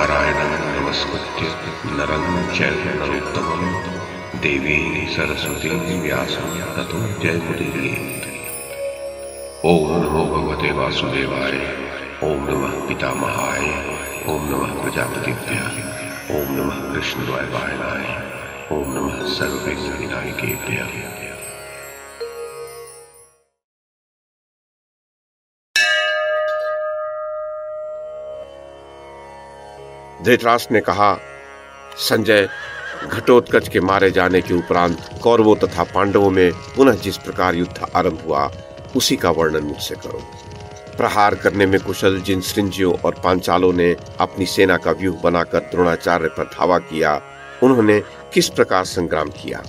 नारायणं नमस्कृत्य नरं चैव नरोत्तमं देवीं सरस्वतीं व्यासं ततो जयमुदीरयेत्। ओम नमो भगवते वासुदेवाय, ओम नमः पितामहाय, ओम नमः प्रजापतिभ्यः, ओम नमः कृष्णद्वैपायनाय, ओम नमः सर्वविघ्नविनायकेभ्यः। धृतराष्ट्र ने कहा, संजय, घटोत्कच के मारे जाने के उपरांत कौरवों तथा पांडवों में पुनः जिस प्रकार युद्ध आरंभ हुआ उसी का वर्णन मुझसे करो। प्रहार करने में कुशल जिन सृंजियों और पांचालों ने अपनी सेना का व्यूह बनाकर द्रोणाचार्य पर धावा किया, उन्होंने किस प्रकार संग्राम किया।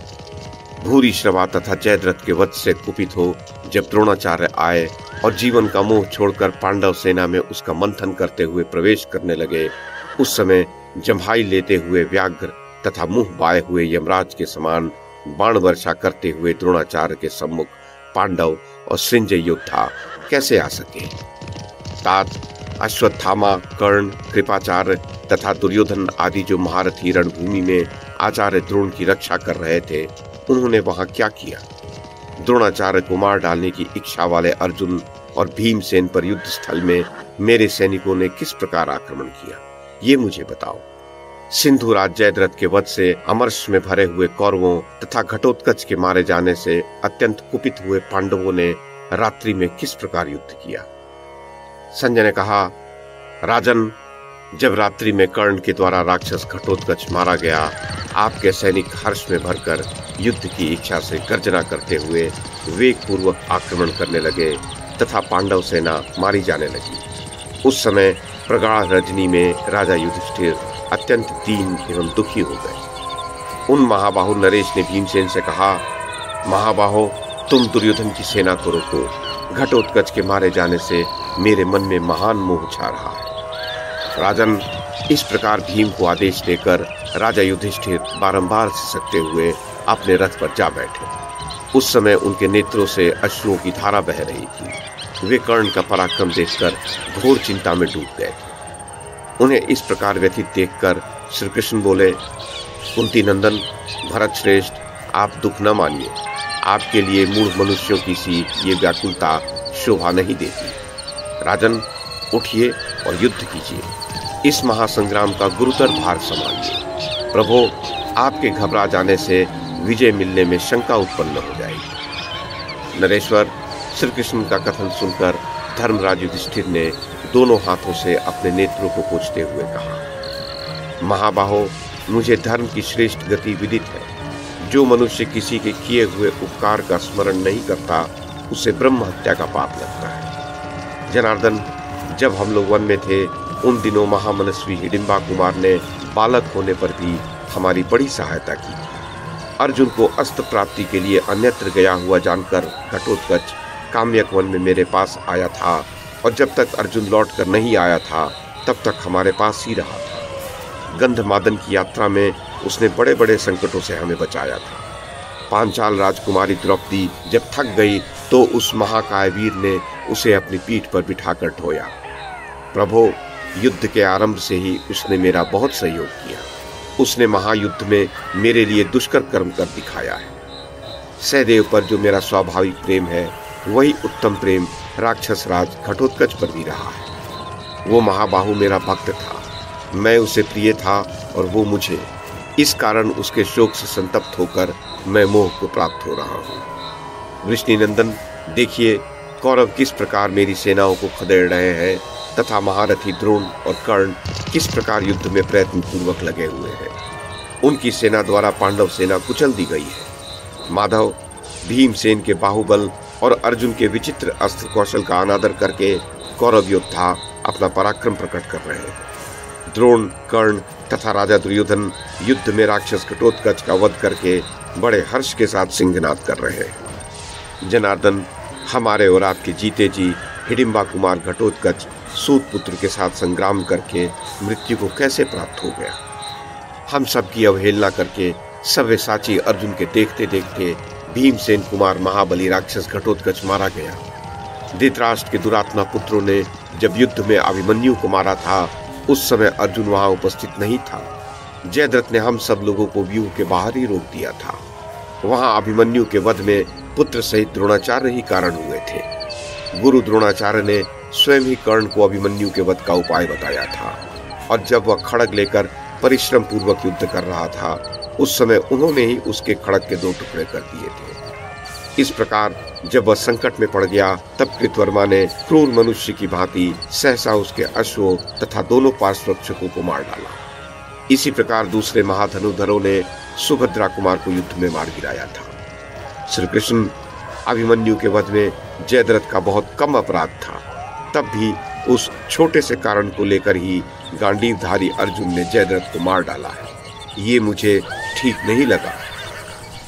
भूरिश्रवा तथा जयद्रथ के वध से कुपित हो जब द्रोणाचार्य आए और जीवन का मोह छोड़कर पांडव सेना में उसका मंथन करते हुए प्रवेश करने लगे, उस समय जम्हाई लेते हुए व्याघ्र तथा मुंह बाए हुए यमराज के समान बाण वर्षा करते हुए द्रोणाचार्य के सम्मुख पांडव और सृंजय योद्धा कैसे आ सके। तात अश्वत्थामा, कर्ण, कृपाचार्य तथा दुर्योधन आदि जो महारथी रणभूमि में आचार्य द्रोण की रक्षा कर रहे थे, उन्होंने वहां क्या किया। द्रोणाचार्य को मार डालने की इच्छा वाले अर्जुन और भीमसेन पर युद्ध स्थल में मेरे सैनिकों ने किस प्रकार आक्रमण किया, ये मुझे बताओ। सिंधु राज जयद्रथ के वध से अमरश में भरे हुए कौरवों तथा घटोत्कच के मारे जाने से अत्यंत कुपित हुए पांडवों ने रात्रि में किस प्रकार युद्ध किया। संजय ने कहा, राजन, जब रात्रि में कर्ण के द्वारा राक्षस घटोत्कच मारा गया, आपके सैनिक हर्ष में भरकर युद्ध की इच्छा से गर्जना करते हुए वेग पूर्वक आक्रमण करने लगे तथा पांडव सेना मारी जाने लगी। उस समय प्रगाढ़ रजनी में राजा युधिष्ठिर अत्यंत दीन एवं दुखी हो गए। उन महाबाहु नरेश ने भीमसेन से कहा, महाबाहो, तुम दुर्योधन की सेना को रोको। घटोत्कच के मारे जाने से मेरे मन में महान मोह छा रहा है। राजन, इस प्रकार भीम को आदेश देकर राजा युधिष्ठिर बारंबार सिसकते हुए अपने रथ पर जा बैठे। उस समय उनके नेत्रों से अश्रुओं की धारा बह रही थी। वे कर्ण का पराक्रम देखकर घोर चिंता में डूब गए थे। उन्हें इस प्रकार व्यथित देखकर श्री कृष्ण बोले, कुंती नंदन, भरत श्रेष्ठ, आप दुख न मानिए। आपके लिए मूढ़ मनुष्यों की सी ये व्याकुलता शोभा नहीं देती। राजन, उठिए और युद्ध कीजिए। इस महासंग्राम का गुरुतर भार संभालिए। प्रभो, आपके घबरा जाने से विजय मिलने में शंका उत्पन्न हो जाएगी। नरेश्वर, श्री कृष्ण का कथन सुनकर धर्मराज युधिष्ठिर ने दोनों हाथों से अपने नेत्रों को पोंछते हुए कहा, महाबाहो, मुझे धर्म की श्रेष्ठ गति विदित है। जो मनुष्य किसी के किए हुए उपकार का स्मरण नहीं करता, उसे ब्रह्म हत्या का पाप लगता है। जनार्दन, जब हम लोग वन में थे, उन दिनों महामनस्वी हिडिंबा कुमार ने बालक होने पर भी हमारी बड़ी सहायता की थी। अर्जुन को अस्त्र प्राप्ति के लिए अन्यत्र गया हुआ जानकर घटोत्कच काम्यक वन में मेरे पास आया था, और जब तक अर्जुन लौट कर नहीं आया था तब तक हमारे पास ही रहा था। गंधमादन की यात्रा में उसने बड़े बड़े संकटों से हमें बचाया था। पांचाल राजकुमारी द्रौपदी जब थक गई तो उस महाकाय वीर ने उसे अपनी पीठ पर बिठाकर ढोया। प्रभो, युद्ध के आरंभ से ही उसने मेरा बहुत सहयोग किया। उसने महायुद्ध में मेरे लिए दुष्कर कर्म कर दिखाया है। सहदेव पर जो मेरा स्वाभाविक प्रेम है, वही उत्तम प्रेम राक्षस राज घटोत्कच पर भी रहा है। वो महाबाहु मेरा भक्त था, मैं उसे प्रिय था और वो मुझे। इस कारण उसके शोक से संतप्त होकर मैं मोह को प्राप्त हो रहा हूँ। वृष्णिनंदन, देखिए कौरव किस प्रकार मेरी सेनाओं को खदेड़ रहे हैं तथा महारथी द्रोण और कर्ण किस प्रकार युद्ध में प्रयत्न पूर्वक लगे हुए हैं। उनकी सेना द्वारा पांडव सेना कुचल दी गई है। माधव, भीमसेन के बाहुबल और अर्जुन के विचित्र अस्त्र कौशल का अनादर करके कौरव योद्धा अपना पराक्रम प्रकट कर रहे हैं। द्रोण, कर्ण तथा राजा दुर्योधन युद्ध में राक्षस घटोत्कच का वध करके बड़े हर्ष के साथ सिंहनाद कर रहे हैं। जनार्दन, हमारे और आपके जीते जी हिडिंबा कुमार घटोत्कच सूत पुत्र के साथ संग्राम करके मृत्यु को कैसे प्राप्त हो गया। हम सब की अवहेलना करके सव्यसाची अर्जुन के देखते देखते भीमसेन कुमार महाबली राक्षस घटोत्कच मारा गया। धृतराष्ट्र के दुरात्मा पुत्रों ने जब युद्ध में अभिमन्यु को मारा था, उस समय अर्जुन वहां उपस्थित नहीं था। जयद्रथ ने हम सब लोगों को व्यूह के बाहर ही रोक दिया था। वहां अभिमन्यु के वध में पुत्र सहित द्रोणाचार्य ही कारण हुए थे। गुरु द्रोणाचार्य ने स्वयं ही कर्ण को अभिमन्यु के वध का उपाय बताया था, और जब वह खड़ग लेकर परिश्रम पूर्वक युद्ध कर रहा था, उस समय उन्होंने ही उसके खड़ग के 2 टुकड़े कर दिए थे। इस प्रकार जब वह संकट में पड़ गया, तब कृतवर्मा ने क्रूर मनुष्य की भांति सहसा उसके अश्वों तथा दोनों पार्श्वरक्षकों को मार डाला। इसी प्रकार दूसरे महाधनुधरों ने सुभद्रा कुमार को युद्ध में मार गिराया था। श्री कृष्ण अभिमन्यु के वध में जयद्रथ का बहुत कम अपराध था, तब भी उस छोटे से कारण को लेकर ही गांडीवधारी अर्जुन ने जयद्रथ को मार डाला है। ये मुझे ठीक नहीं लगा।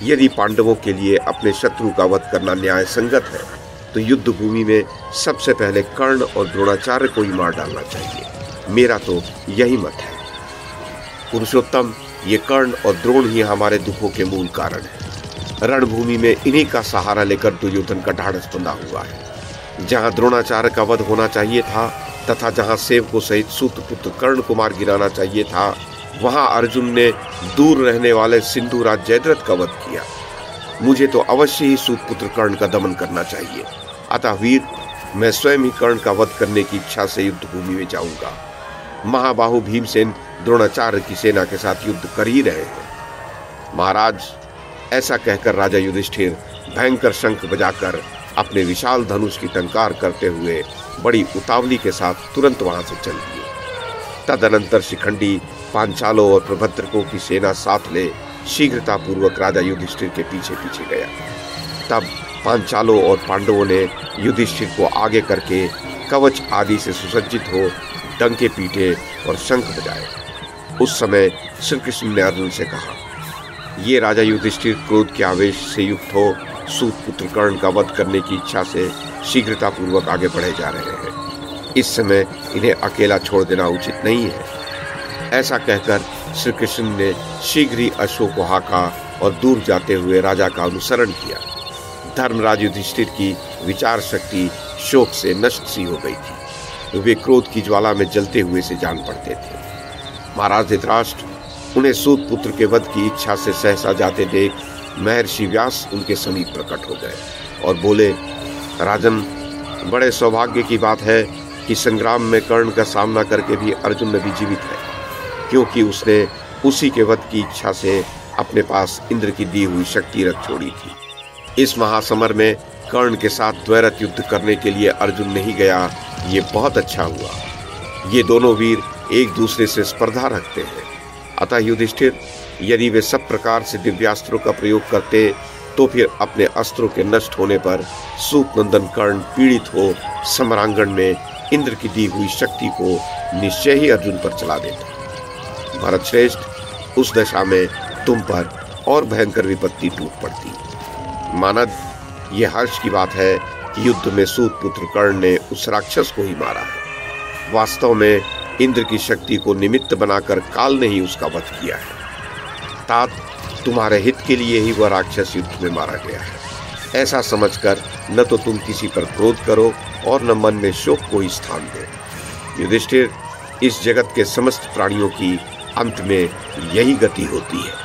यदि पांडवों के लिए अपने शत्रु का वध करना न्याय संगत है, तो युद्ध भूमि में सबसे पहले कर्ण और द्रोणाचार्य को ही मार डालना चाहिए। मेरा तो यही मत है। पुरुषोत्तम, ये कर्ण और द्रोण ही हमारे दुखों के मूल कारण है। रणभूमि में इन्हीं का सहारा लेकर दुर्योधन का ढाढ़स बंधा हुआ है। जहां द्रोणाचार्य का वध होना चाहिए था तथा जहां सेवकों सहित सूतपुत्र कर्ण को मार गिराना चाहिए था, वहां अर्जुन ने दूर रहने वाले सिंधु राज जयद्रथ का वध किया। मुझे तो अवश्य ही सूतपुत्र कर्ण का दमन करना चाहिए। अतः वीर, मैं स्वयं ही कर्ण का वध करने की इच्छा से युद्ध भूमि में जाऊंगा। महाबाहु भीमसेन द्रोणाचार्य की सेना के साथ युद्ध कर ही रहे हैं। महाराज, ऐसा कहकर राजा युधिष्ठिर भयंकर शंख बजाकर अपने विशाल धनुष की टंकार करते हुए बड़ी उतावली के साथ तुरंत वहां से चल दिए। तदनंतर शिखंडी पांचालों और प्रभद्रकों की सेना साथ ले शीघ्रता पूर्वक राजा युधिष्ठिर के पीछे पीछे गया। तब पांचालों और पांडवों ने युधिष्ठिर को आगे करके कवच आदि से सुसज्जित हो डंके पीटे और शंख बजाए। उस समय श्री कृष्ण ने अर्जुन से कहा, ये राजा युधिष्ठिर क्रोध के आवेश से युक्त हो सूतपुत्र कर्ण का वध करने की इच्छा से शीघ्रता पूर्वक आगे बढ़े जा रहे हैं। इस समय इन्हें अकेला छोड़ देना उचित नहीं है। ऐसा कहकर श्री कृष्ण ने शीघ्र ही अश्वों को हाका और दूर जाते हुए राजा का अनुसरण किया। धर्मराज युधिष्ठिर की विचार शक्ति शोक से नष्ट सी हो गई थी। वे क्रोध की ज्वाला में जलते हुए से जान पड़ते थे। महाराज धृतराष्ट्र, उन्हें सूतपुत्र के वध की इच्छा से सहसा जाते देख महर्षि व्यास उनके समीप प्रकट हो गए और बोले, राजन, बड़े सौभाग्य की बात है कि संग्राम में कर्ण का सामना करके भी अर्जुन नबी जीवित है, क्योंकि उसने उसी के वध की इच्छा से अपने पास इंद्र की दी हुई शक्ति रख छोड़ी थी। इस महासमर में कर्ण के साथ द्वैरथ युद्ध करने के लिए अर्जुन नहीं गया, ये बहुत अच्छा हुआ। ये दोनों वीर एक दूसरे से स्पर्धा रखते हैं। अतः युधिष्ठिर, यदि वे सब प्रकार से दिव्यास्त्रों का प्रयोग करते तो फिर अपने अस्त्रों के नष्ट होने पर सूतनंदन कर्ण पीड़ित हो समरांगण में इंद्र की दी हुई शक्ति को निश्चय ही अर्जुन पर चला देता। भरत श्रेष्ठ, उस दशा में तुम पर और भयंकर विपत्ति टूट पड़ती। मानद, यह हर्ष की बात है कि युद्ध में सूतपुत्र कर्ण ने उस राक्षस को ही मारा है। वास्तव में इंद्र की शक्ति को निमित्त बनाकर काल ने ही उसका वध किया है। तात, तुम्हारे हित के लिए ही वह राक्षस युद्ध में मारा गया है। ऐसा समझकर न तो तुम किसी पर क्रोध करो और न मन में शोक को ही स्थान दो। युधिष्ठिर, इस जगत के समस्त प्राणियों की अंत में यही गति होती है।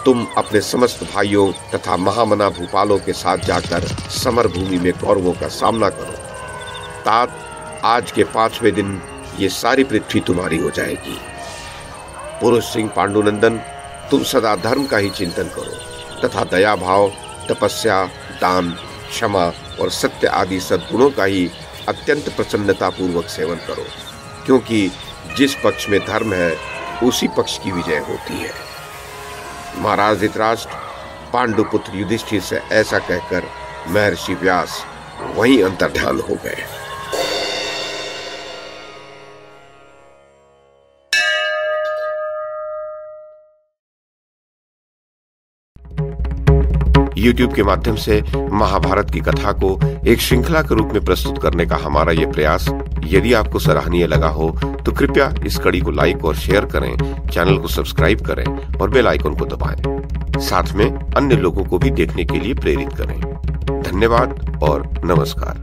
तुम अपने समस्त भाइयों तथा महामना भूपालों के साथ जाकर समर भूमि में कौरवों का सामना करो। तात, आज के 5वें दिन ये सारी पृथ्वी तुम्हारी हो जाएगी। पुरुष सिंह पांडुनंदन, तुम सदा धर्म का ही चिंतन करो तथा दया भाव, तपस्या, दान, क्षमा और सत्य आदि सद्गुणों का ही अत्यंत प्रसन्नता पूर्वक सेवन करो, क्योंकि जिस पक्ष में धर्म है उसी पक्ष की विजय होती है। महाराज धृतराष्ट्र, पांडुपुत्र युधिष्ठिर से ऐसा कहकर महर्षि व्यास वहीं अंतर्ध्यान हो गए। YouTube के माध्यम से महाभारत की कथा को एक श्रृंखला के रूप में प्रस्तुत करने का हमारा ये प्रयास यदि आपको सराहनीय लगा हो तो कृपया इस कड़ी को लाइक और शेयर करें, चैनल को सब्सक्राइब करें और बेल आइकन को दबाएं। साथ में अन्य लोगों को भी देखने के लिए प्रेरित करें। धन्यवाद और नमस्कार।